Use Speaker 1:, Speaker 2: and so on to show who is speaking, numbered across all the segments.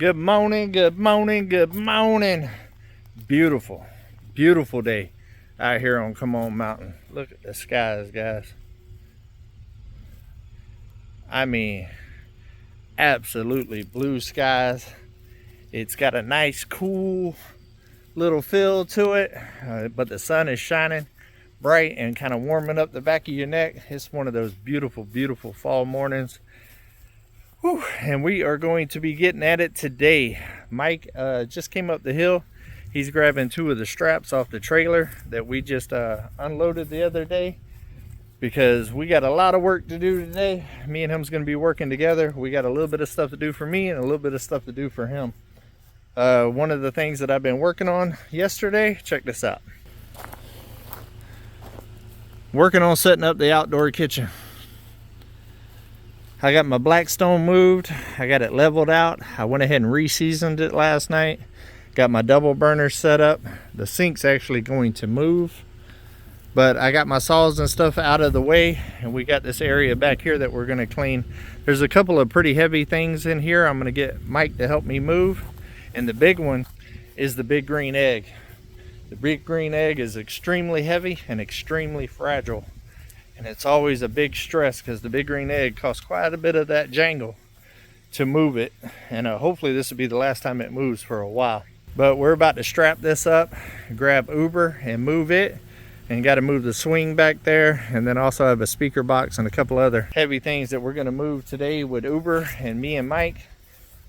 Speaker 1: Good morning, good morning, good morning. Beautiful, beautiful day out here on Come On Mountain. Look at the skies, guys. I mean, absolutely blue skies. It's got a nice, cool little feel to it, but the sun is shining bright and kind of warming up the back of your neck. It's one of those beautiful, beautiful fall mornings. Whew, and we are going to be getting at it today. Mike just came up the hill. He's grabbing two of the straps off the trailer that we just unloaded the other day, because we got a lot of work to do today. Me and him's going to be working together. We got a little bit of stuff to do for me and a little bit of stuff to do for him. One of the things that I've been working on yesterday, check this out. Working on setting up the outdoor kitchen. I got my Blackstone moved. I got it leveled out. I went ahead and re-seasoned it last night. Got my double burner set up. The sink's actually going to move, but I got my saws and stuff out of the way, and we got this area back here that we're going to clean. There's a couple of pretty heavy things in here I'm going to get Mike to help me move, and the big one is the big green egg. The big green egg is extremely heavy and extremely fragile. And it's always a big stress because the big green egg costs quite a bit of that jangle to move it. And hopefully this will be the last time it moves for a while. But we're about to strap this up, grab Uber and move it. And got to move the swing back there. And then also have a speaker box and a couple other heavy things that we're going to move today with Uber and me and Mike.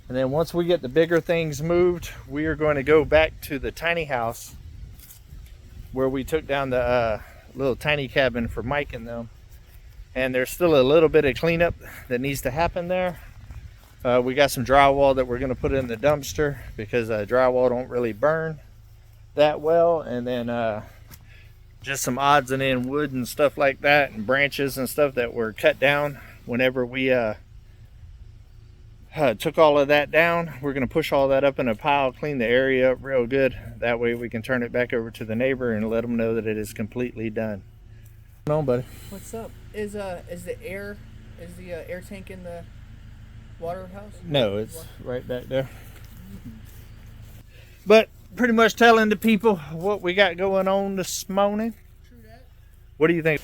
Speaker 1: And then once we get the bigger things moved, we are going to go back to the tiny house where we took down the little tiny cabin for Mike and them, and there's still a little bit of cleanup that needs to happen there. We got some drywall that we're going to put in the dumpster because drywall don't really burn that well, and then just some odds and end wood and stuff like that, and branches and stuff that were cut down whenever we took all of that down. We're going to push all that up in a pile, clean the area up real good. That way we can turn it back over to the neighbor and let them know that it is completely done. What's going on, buddy?
Speaker 2: What's up? Is the air tank in the water house?
Speaker 1: No, it's right back there. But pretty much telling the people what we got going on this morning.
Speaker 2: True that.
Speaker 1: What do you think?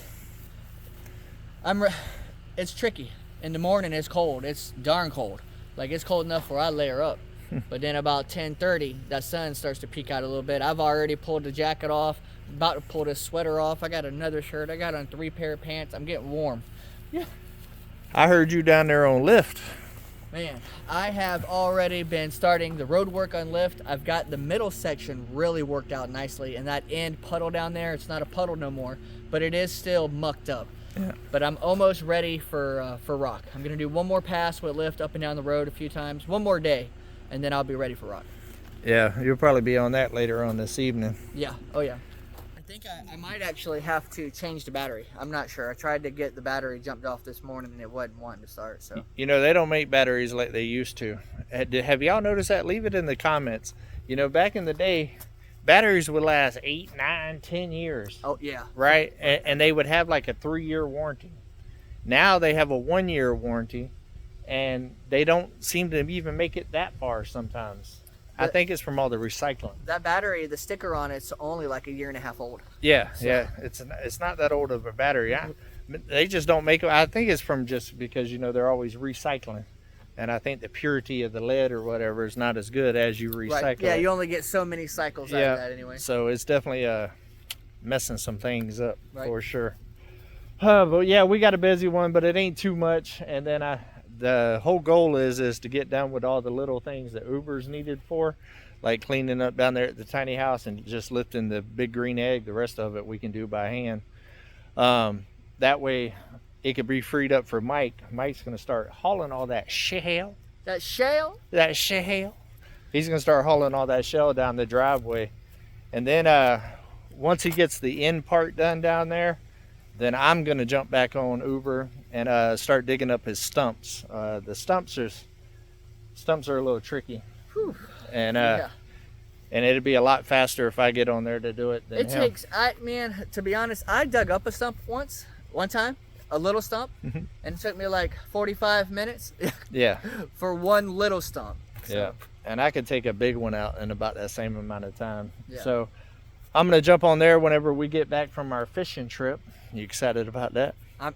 Speaker 2: It's tricky. In the morning it's cold. It's darn cold. Like, it's cold enough where I layer up. But then about 10:30, that sun starts to peek out a little bit. I've already pulled the jacket off, about to pull this sweater off. I got another shirt. I got on 3 pair of pants. I'm getting warm.
Speaker 1: Yeah. I heard you down there on lift.
Speaker 2: Man, I have already been starting the road work on lift. I've got the middle section really worked out nicely, and that end puddle down there, it's not a puddle no more, but it is still mucked up. Yeah. But I'm almost ready for rock. I'm gonna do one more pass with lift up and down the road a few times, one more day, and then I'll be ready for rock.
Speaker 1: Yeah, you'll probably be on that later on this evening.
Speaker 2: Yeah, oh yeah. I think I might actually have to change the battery. I'm not sure. I tried to get the battery jumped off this morning and it wasn't wanting to start. So
Speaker 1: you know, they don't make batteries like they used to. Have y'all noticed that? Leave it in the comments. You know, back in the day, batteries would last 8, 9, 10 years.
Speaker 2: Oh yeah.
Speaker 1: Right? And they would have like a 3-year warranty. Now they have a 1-year warranty, and they don't seem to even make it that far sometimes. I think it's from all the recycling.
Speaker 2: That battery, the sticker on it's only like 1.5 years old.
Speaker 1: Yeah, so. Yeah. It's not that old of a battery. They just don't make it. I think it's from just because, you know, they're always recycling. And I think the purity of the lead or whatever is not as good as you recycle. Right.
Speaker 2: Yeah, you only get so many cycles out of that anyway.
Speaker 1: So it's definitely messing some things up for sure. But yeah, we got a busy one, but it ain't too much. And then the whole goal is to get done with all the little things that Uber's needed for, like cleaning up down there at the tiny house and just lifting the big green egg. The rest of it we can do by hand. That way it could be freed up for Mike. Mike's going to start hauling all that shell.
Speaker 2: That shell?
Speaker 1: That shell. He's going to start hauling all that shell down the driveway. And then once he gets the end part done down there, then I'm going to jump back on Uber and start digging up his stumps. The stumps are a little tricky. Whew. And it'd be a lot faster if I get on there to do it than
Speaker 2: it takes. Man, to be honest, I dug up a stump one time, a little stump, and it took me like 45 minutes.
Speaker 1: Yeah.
Speaker 2: For one little stump.
Speaker 1: Yeah, and I could take a big one out in about that same amount of time.
Speaker 2: Yeah.
Speaker 1: So I'm gonna jump on there whenever we get back from our fishing trip. You excited about that?
Speaker 2: I'm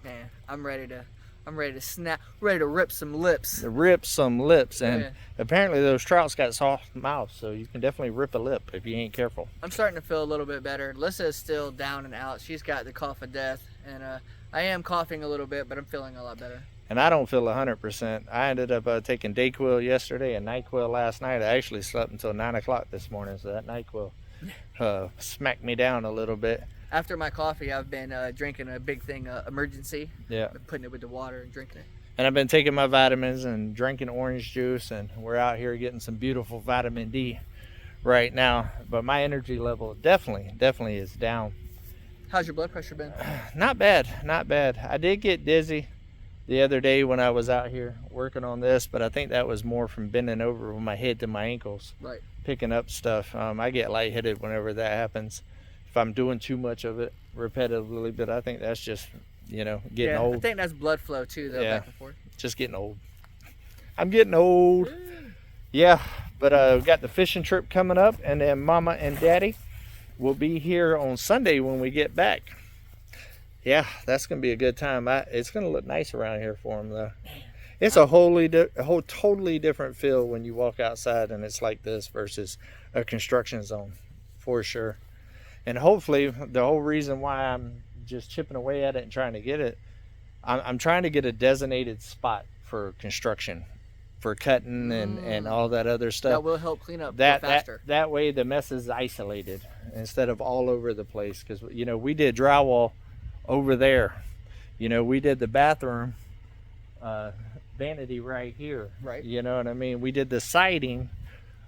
Speaker 2: ready to snap, ready to rip some lips.
Speaker 1: Rip some lips, and
Speaker 2: Yeah.
Speaker 1: apparently those trouts got soft mouths, so you can definitely rip a lip if you ain't careful.
Speaker 2: I'm starting to feel a little bit better. Lissa is still down and out. She's got the cough of death, and I am coughing a little bit, but I'm feeling a lot better.
Speaker 1: And I don't feel 100%. I ended up taking Dayquil yesterday and NyQuil last night. I actually slept until 9 o'clock this morning, so that NyQuil smacked me down a little bit.
Speaker 2: After my coffee, I've been drinking a big thing, emergency.
Speaker 1: Yeah.
Speaker 2: Putting it with the water and drinking it.
Speaker 1: And I've been taking my vitamins and drinking orange juice, and we're out here getting some beautiful vitamin D right now. But my energy level definitely is down.
Speaker 2: How's your blood pressure been?
Speaker 1: Not bad. I did get dizzy the other day when I was out here working on this, but I think that was more from bending over with my head to my ankles,
Speaker 2: Right.
Speaker 1: picking up stuff. I get lightheaded whenever that happens if I'm doing too much of it repetitively, but I think that's just, getting old.
Speaker 2: I think that's blood flow too, though,
Speaker 1: Yeah.
Speaker 2: back and forth.
Speaker 1: Just getting old. I'm getting old. Yeah, but we've got the fishing trip coming up, and then Mama and Daddy will be here on Sunday when we get back. Yeah, that's gonna be a good time. It's gonna look nice around here for them, though. It's a whole totally different feel when you walk outside and it's like this versus a construction zone, for sure. And hopefully, the whole reason why I'm just chipping away at it and trying to get it, I'm trying to get a designated spot for construction, for cutting and all that other stuff.
Speaker 2: That will help clean up faster.
Speaker 1: That way the mess is isolated instead of all over the place. Because we did drywall over there. We did the bathroom vanity right here.
Speaker 2: Right.
Speaker 1: You know what I mean? We did the siding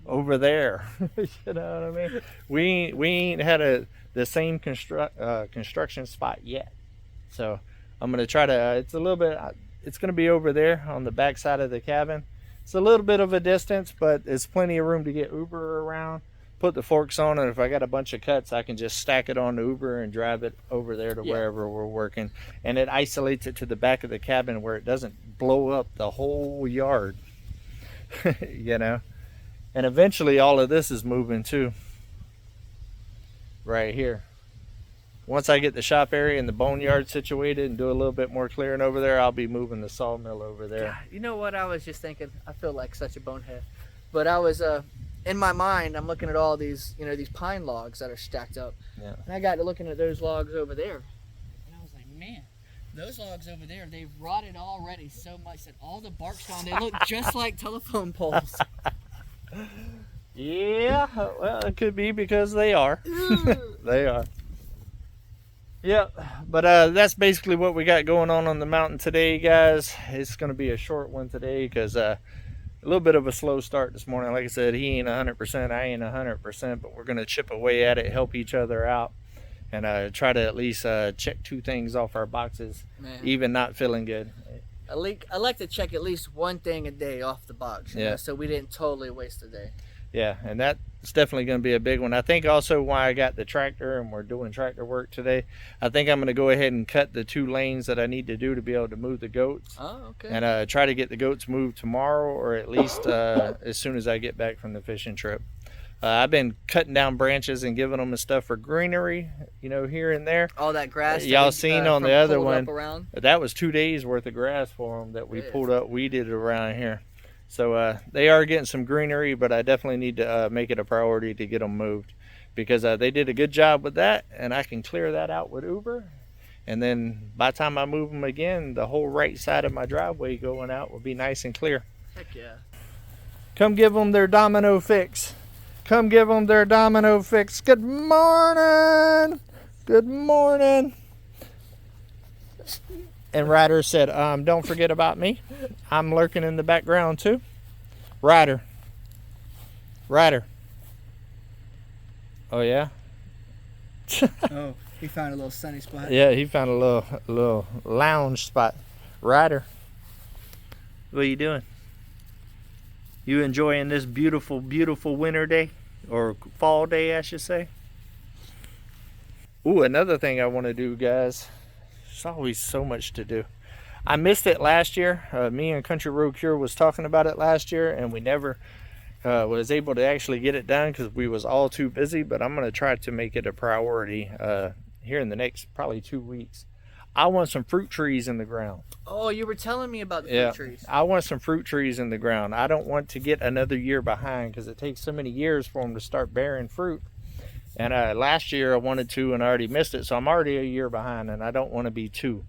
Speaker 1: over there. You know what I mean? We ain't had the same construction spot yet. So I'm gonna try to. It's a little bit. It's gonna be over there on the back side of the cabin. It's a little bit of a distance, but it's plenty of room to get Uber around. Put the forks on, and if I got a bunch of cuts, I can just stack it on the Uber and drive it over there to wherever we're working. And it isolates it to the back of the cabin where it doesn't blow up the whole yard. And eventually all of this is moving too. Right here. Once I get the shop area and the boneyard situated and do a little bit more clearing over there, I'll be moving the sawmill over there.
Speaker 2: God, you know what I was just thinking? I feel like such a bonehead. But I was in my mind, I'm looking at all these, these pine logs that are stacked up.
Speaker 1: Yeah.
Speaker 2: And I got to looking at those logs over there. And I was like, man, those logs over there, they've rotted already so much that all the bark's gone. They look just like telephone poles.
Speaker 1: Yeah, well, it could be because they are. They are. Yep, but that's basically what we got going on the mountain today, guys. It's going to be a short one today because a little bit of a slow start this morning. Like I said, he ain't 100%, I ain't 100%, but we're going to chip away at it, help each other out, and try to at least check 2 things off our boxes, even not feeling good.
Speaker 2: I like to check at least one thing a day off the box, so we didn't totally waste a day.
Speaker 1: Yeah, and that's definitely going to be a big one. I think also why I got the tractor and we're doing tractor work today, I think I'm going to go ahead and cut the 2 lanes that I need to do to be able to move the goats.
Speaker 2: Oh, okay.
Speaker 1: And try to get the goats moved tomorrow, or at least as soon as I get back from the fishing trip. I've been cutting down branches and giving them stuff for greenery, here and there.
Speaker 2: All that grass.
Speaker 1: Y'all seen on the other one,
Speaker 2: around.
Speaker 1: That was 2 days worth of grass for them that we pulled up, weeded around here. So they are getting some greenery, but I definitely need to make it a priority to get them moved because they did a good job with that, and I can clear that out with Uber. And then by the time I move them again, the whole right side of my driveway going out will be nice and clear.
Speaker 2: Heck yeah.
Speaker 1: Come give them their domino fix. Come give them their domino fix. Good morning. Good morning. And Ryder said, don't forget about me. I'm lurking in the background too. Ryder. Oh yeah?
Speaker 2: Oh, he found a little sunny spot.
Speaker 1: Yeah, he found a little lounge spot. Ryder. What are you doing? You enjoying this beautiful, beautiful winter day? Or fall day, I should say. Ooh, another thing I want to do, guys. There's always so much to do. I missed it last year. Me and Country Road Cure was talking about it last year, and we never was able to actually get it done because we was all too busy, but I'm going to try to make it a priority here in the next probably 2 weeks. I want some fruit trees in the ground.
Speaker 2: Oh, you were telling me about the
Speaker 1: Yeah,
Speaker 2: fruit trees.
Speaker 1: I want some fruit trees in the ground. I don't want to get another year behind because it takes so many years for them to start bearing fruit. And last year I wanted to and I already missed it, so I'm already a year behind, and I don't want to be too.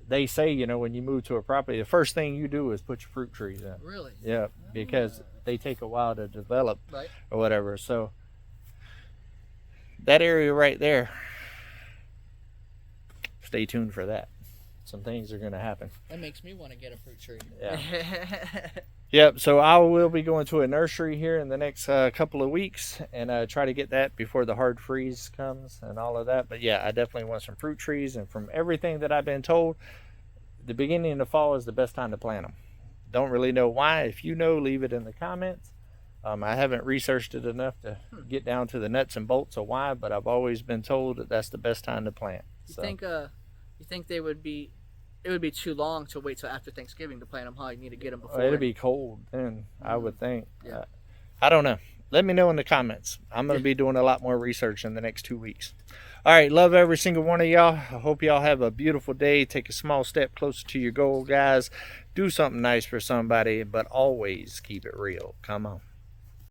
Speaker 1: They say, you know, when you move to a property, the first thing you do is put your fruit trees in.
Speaker 2: Really?
Speaker 1: Yeah, because they take a while to develop,
Speaker 2: right,
Speaker 1: or whatever. So that area right there, stay tuned for that. Some things are going to happen.
Speaker 2: That makes me want to get a fruit tree.
Speaker 1: Yeah. Yep, so I will be going to a nursery here in the next couple of weeks and try to get that before the hard freeze comes and all of that. But yeah, I definitely want some fruit trees, and from everything that I've been told, the beginning of the fall is the best time to plant them. Don't really know why. If you know, leave it in the comments. I haven't researched it enough to get down to the nuts and bolts of why, but I've always been told that that's the best time to plant. So.
Speaker 2: You think they would be? It would be too long to wait till after Thanksgiving to plant them, huh? You need to get them before.
Speaker 1: It'll be cold then, I would think.
Speaker 2: Yeah.
Speaker 1: I don't know. Let me know in the comments. I'm going to be doing a lot more research in the next 2 weeks. All right, love every single one of y'all. I hope y'all have a beautiful day. Take a small step closer to your goal, guys. Do something nice for somebody, but always keep it real. Come on.